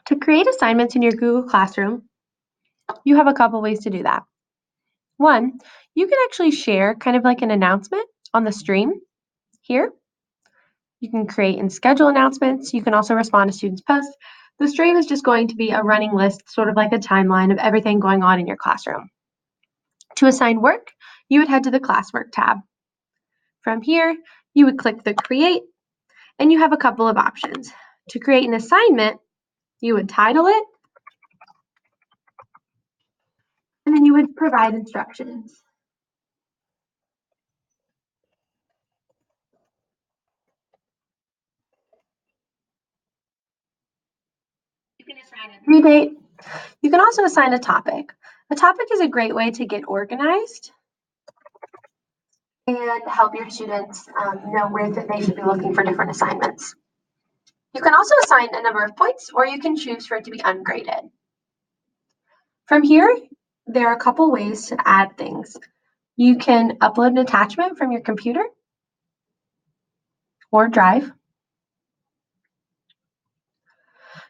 To create assignments in your Google Classroom, you have a couple ways to do that. One, you can actually share kind of like an announcement on the stream here. You can create and schedule announcements. You can also respond to students' posts. The stream is just going to be a running list, sort of like a timeline of everything going on in your classroom. To assign work, you would head to the Classwork tab. From here, you would click the Create, and you have a couple of options. To create an assignment, you would title it, and then you would provide instructions. You can assign a due date. You can also assign a topic. A topic is a great way to get organized and help your students know where they should be looking for different assignments. You can also assign a number of points, or you can choose for it to be ungraded. From here, there are a couple ways to add things. You can upload an attachment from your computer or Drive.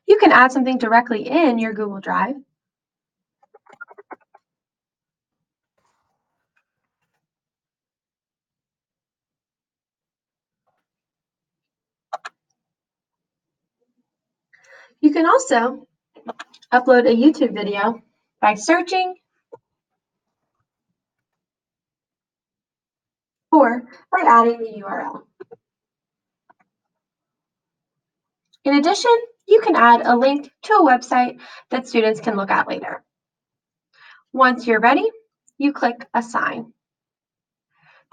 You can add something directly in your Google Drive. You can also upload a YouTube video by searching or by adding the URL. In addition, you can add a link to a website that students can look at later. Once you're ready, you click Assign.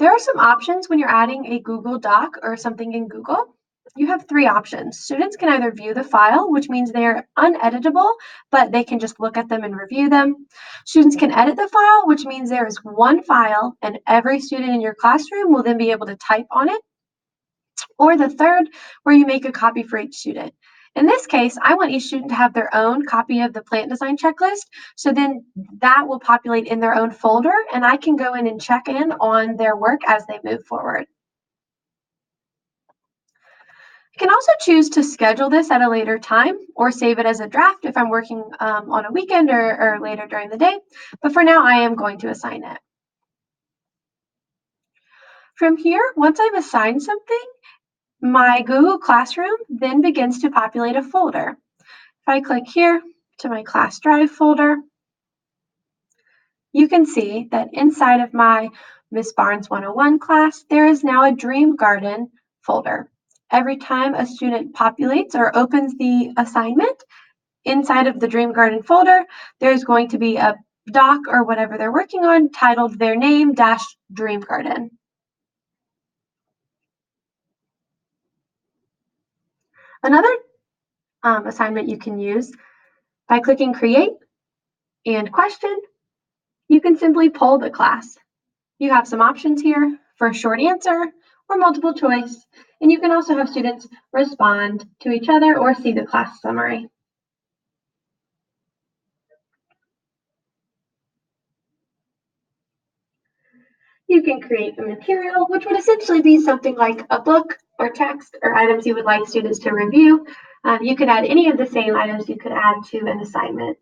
There are some options when you're adding a Google Doc or something in Google. You have three options. Students can either view the file, which means they're uneditable, but they can just look at them and review them. Students can edit the file, which means there is one file and every student in your classroom will then be able to type on it. Or the third, where you make a copy for each student. In this case, I want each student to have their own copy of the plant design checklist. So then that will populate in their own folder and I can go in and check in on their work as they move forward. You can also choose to schedule this at a later time or save it as a draft if I'm working on a weekend or later during the day. But for now, I am going to assign it. From here, once I've assigned something, my Google Classroom then begins to populate a folder. If I click here to my class drive folder, you can see that inside of my Miss Barnes 101 class, there is now a Dream Garden folder. Every time a student populates or opens the assignment inside of the Dream Garden folder, there's going to be a doc or whatever they're working on titled their name - Dream Garden. Another assignment you can use by clicking Create and Question, you can simply poll the class. You have some options here for a short answer or multiple choice, and you can also have students respond to each other or see the class summary. You can create a material, which would essentially be something like a book or text or items you would like students to review. You could add any of the same items you could add to an assignment.